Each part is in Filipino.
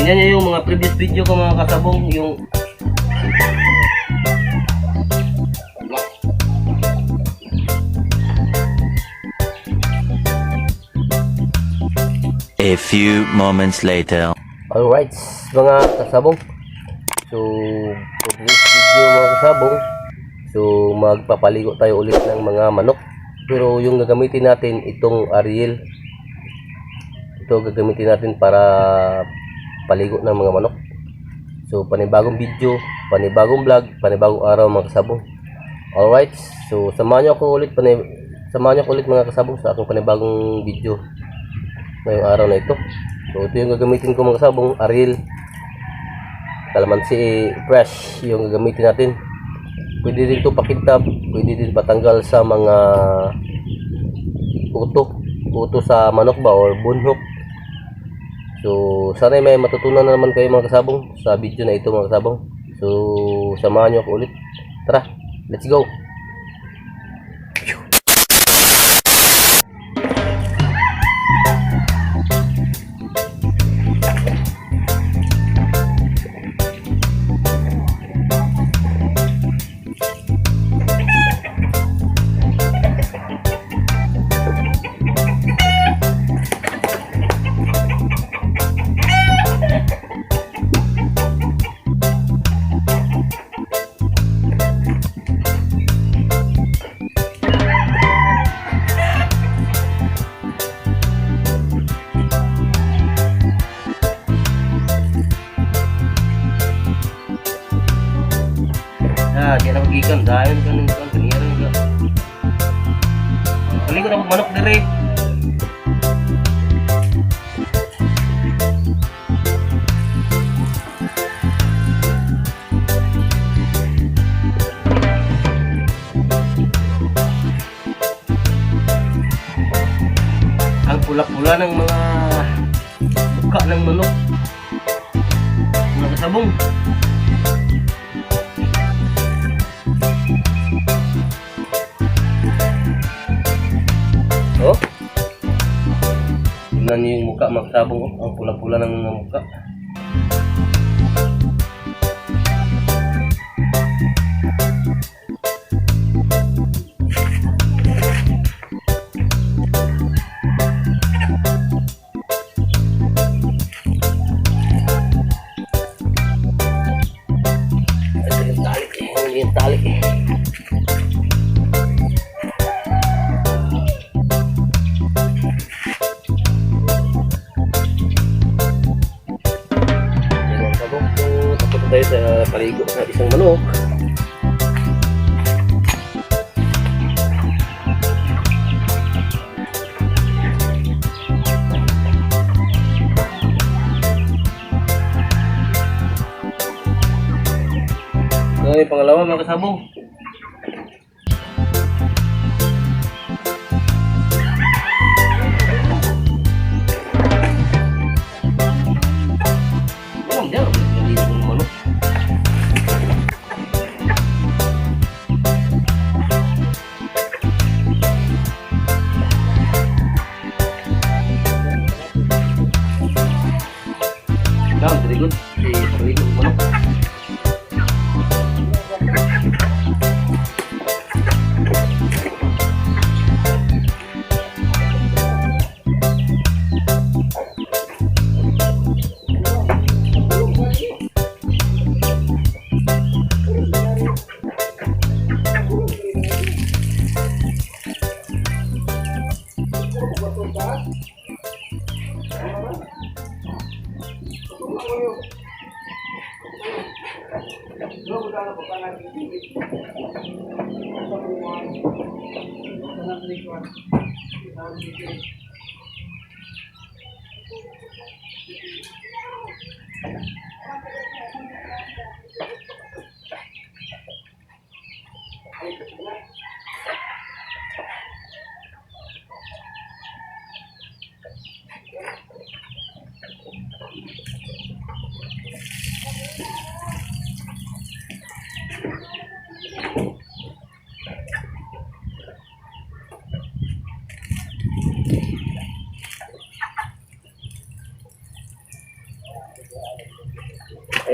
Tingnan nyo yung mga previous video ko mga kasabong, yung A few moments later. alright mga kasabong. So for this video mga kasabong, so magpapaligo tayo ulit ng mga manok. Pero yung gagamitin natin itong Ariel. Ito gagamitin natin para paligo ng mga manok. So panibagong video, panibagong vlog, panibagong araw mga kasabong. Alright, so samahan nyo ako ulit mga kasabong sa aking panibagong video ngayong araw na ito. So ito yung gagamitin ko mga kasabong, Ariel Calamansi fresh yung gagamitin natin. Pwede din ito pakintab, pwede din patanggal sa mga uto sa manok ba or bunhok. So sana may matutunan na naman kayo mga kasabong sa video na ito mga kasabong. So samahan nyo ako ulit. Tara, let's go. Di na magikan dahil ganun kan kanira nga. Paligo na manok dire. Ang pula-pula ng mga buka ng manok. Mga kasabong. Oh, tingnan niyo yung mukha mga kasabong, oh. Ang pula-pula ng mga mukha. Ito yung tali, yung tali. Tayo sa paligo sa isang manok. Okay, pangalawa mga kasabong. Very good. Very good manok.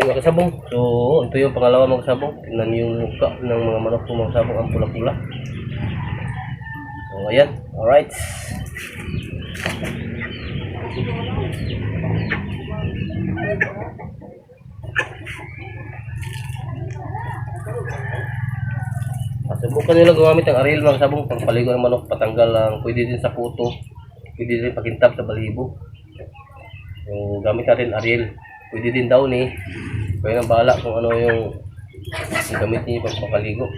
Ayan mga kasabong. So, ito yung pangalawa mga kasabong. Tingnan niyo yung mukha ng mga manok ko mga kasabong. Ang pula-pula. So, ayan. Alright. Subukan nyo lang gumamit ng aril mga kasabong. Pagpaligo ng manok, patanggal lang. Pwede din sa puto. Pwede din pakintab sa balibo. So, gamit natin aril. Pwede din daw ni. Kaya nang bahala kung ano yung gamit niyo pag pakaligo.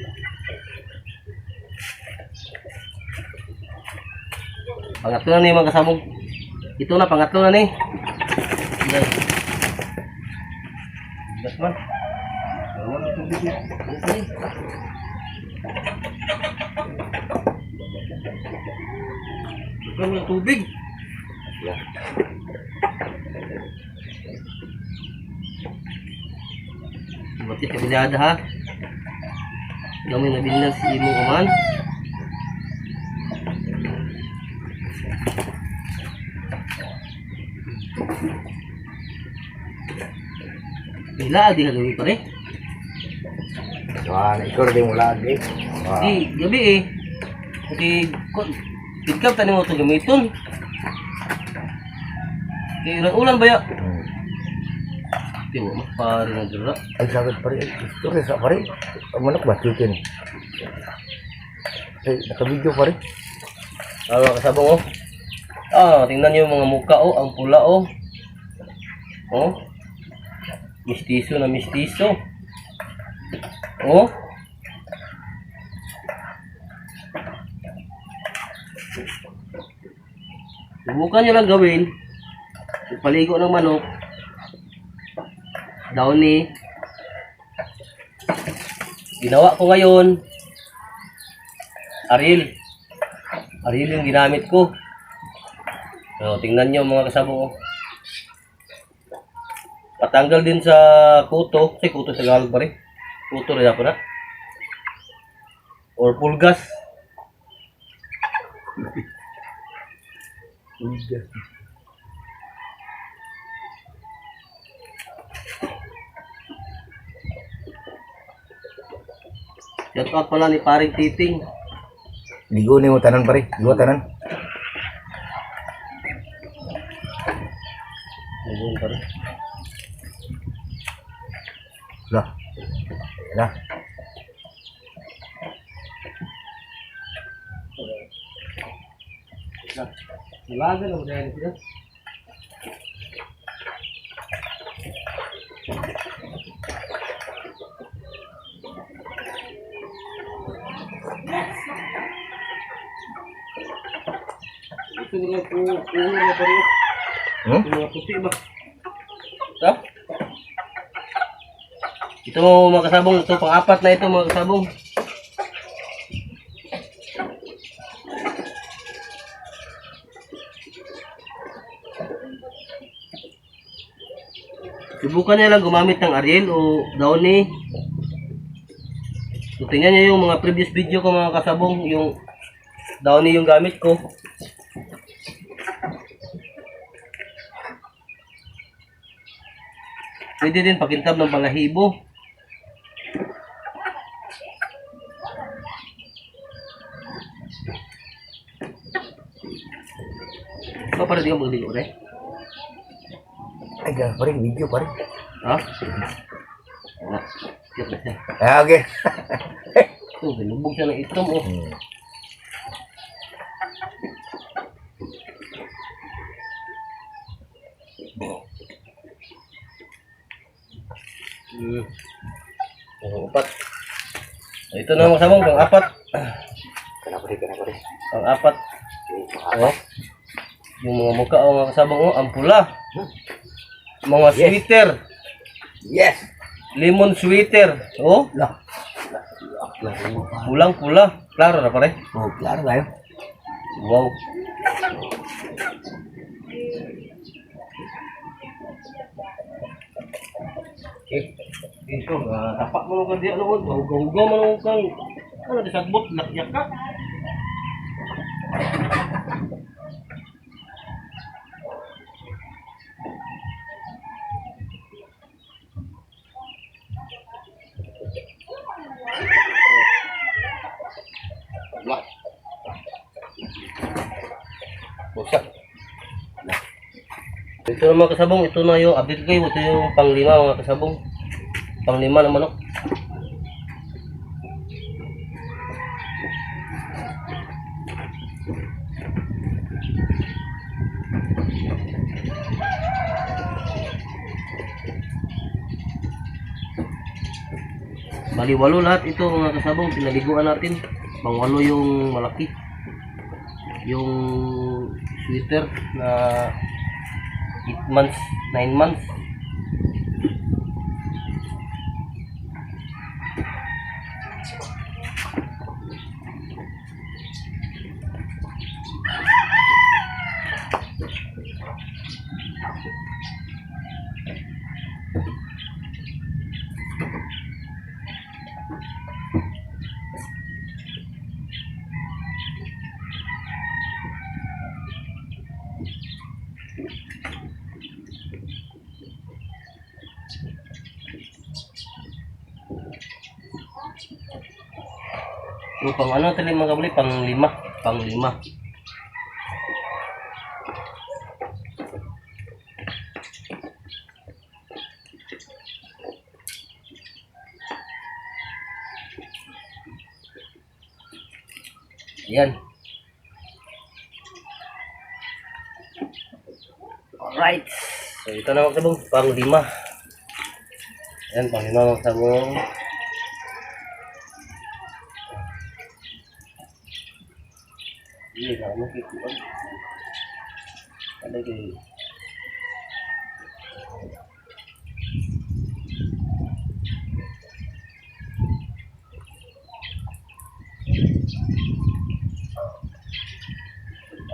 Pangatlo na ni mga kasabong. Ito na, pangatlo na ni. Yes. Yes man. Wala tubig na. Bukan ng tubig. Yeah. Mati kabidada ha. Gamay na bilang si imong uman. Bila di gabi pare. Wah, ikor din mo lagi. Di gabi eh. Kasi ikap tani mo to gamiton. Kaya ulan ba ya? Tiyo, pare na dira. Ay, sagad pare. Istorya sa pare. Ang manok ba? Chicken. Ay, naka-video pare. Mga kasabong oh. Tingnan niyo yung mga mukha oh, ang pula oh. Oh. Mistiso na mistiso. Oh. Subukan nyo lang gawin. Paligo ng manok. Downy. Ginawa ko ngayon. Aril. Aril yung ginamit ko. So, tingnan nyo mga kasabong. Patanggal din sa kuto. Kasi kuto sa Tagalog pa rin. Kuto rin ako na. Or pulgas. Shout out pala ni paring Titing. Ligo ni mo tanan pare. Ligo tanan. Ayun pa rin. Lah. Lah. Ilaga na mo dahil sila. Ito nila po, ulo na pa rin. Ito mga puti ba? Ito? Ito mga kasabong, ito pang-apat na ito mga kasabong. Subukan niya lang gumamit ng Ariel o Downy. So, tingnan niyo yung mga previous video ko mga kasabong, yung Downy yung gamit ko. Pwede din pakintab ng balahibo. Para di ka magligo rin? Ay, ganun pare. Video pare. Ha? Wala. Tiyap na siya. Ah, okay. Ito, binubog siya ng itom oh. Pang-apat. Ito na mga sabong, pang-apat. Kenapa pare? Pang-apat. Oh. Yung mga mukha oh, mga kasabong oh, ang pula. Mga Yes. sweater. Yes. Lemon sweater. Oh, Lah. pulang pula. Klaro na pare. Oh, klaro tayo. Wow. Ito, tapak mo nung kadiya naman. Hugaw-hugaw mo nung kang. Ano, disagbot, lakyak ka. Busak. Ito na mga kasabong, ito na yung update kayo. Ito yung panglima mga kasabong. Panglima ng manok. Bali walo lahat ito mga kasabong, pinaliguan natin. Pangwalo yung malaki. Yung sweater na 8 months, 9 months. So, pang ano tali mga kabali, pang lima. Ayan. Alright. So, ito na mga sabong, pang lima. Ayan, pang lima mga sabong. Ini kamu gitu kan ada di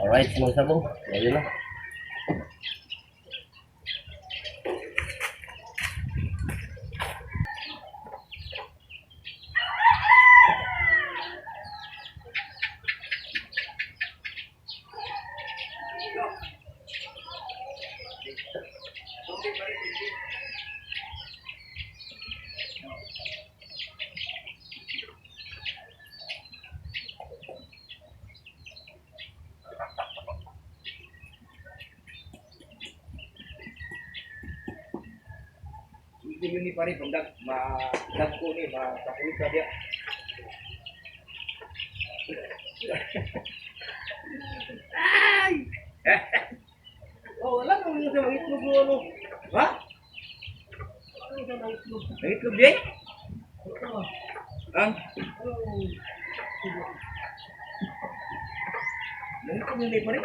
alright mga sabong ayun na Hindi yun ni pare, pandag, ko ni, makakulit ka dia. Ay! Oh, wala kang mga sa mga itlog mo, ano? Ha? Mga itlog di? Ang? Mga itlog mo ni pare?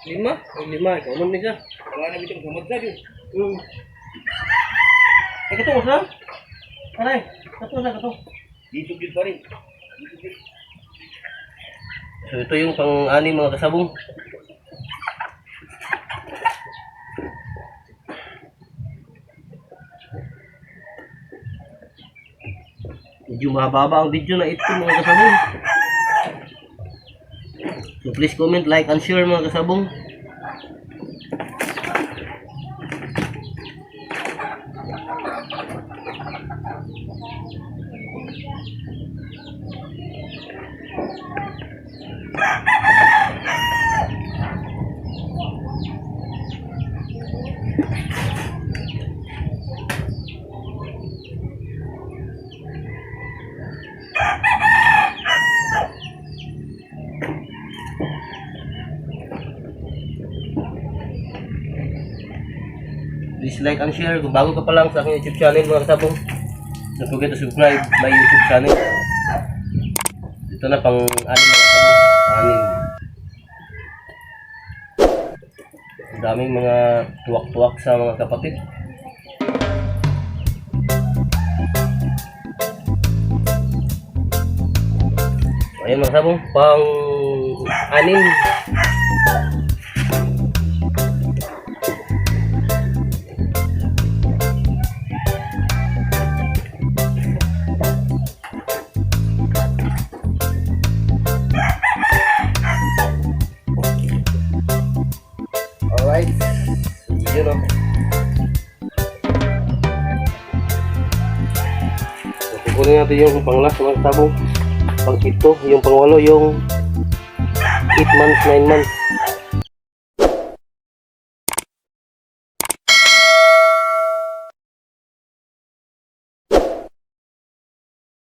lima, ikaw naman niya. Wala na bitong samad yun. Ito sa? Aray, kato. Dito yun pa rin. So ito yung pang-ani mga kasabong. Medyo mahaba ang video na ito mga kasabong. So please comment, like, and share mga kasabong. Please like and share. Kung bago ka pa lang sa aking YouTube channel mga kasabong, don't forget to subscribe my YouTube channel. Ito na pang anim mga kasabong. Anim. Ang daming mga tuwak-tuwak sa mga kapatid. Ayan mga sabong, pang anim. Alright, yun o. So, kukunin natin yung pang-last mga sabong. Pang-7, yung pang-8 yung 8 months, 9 months.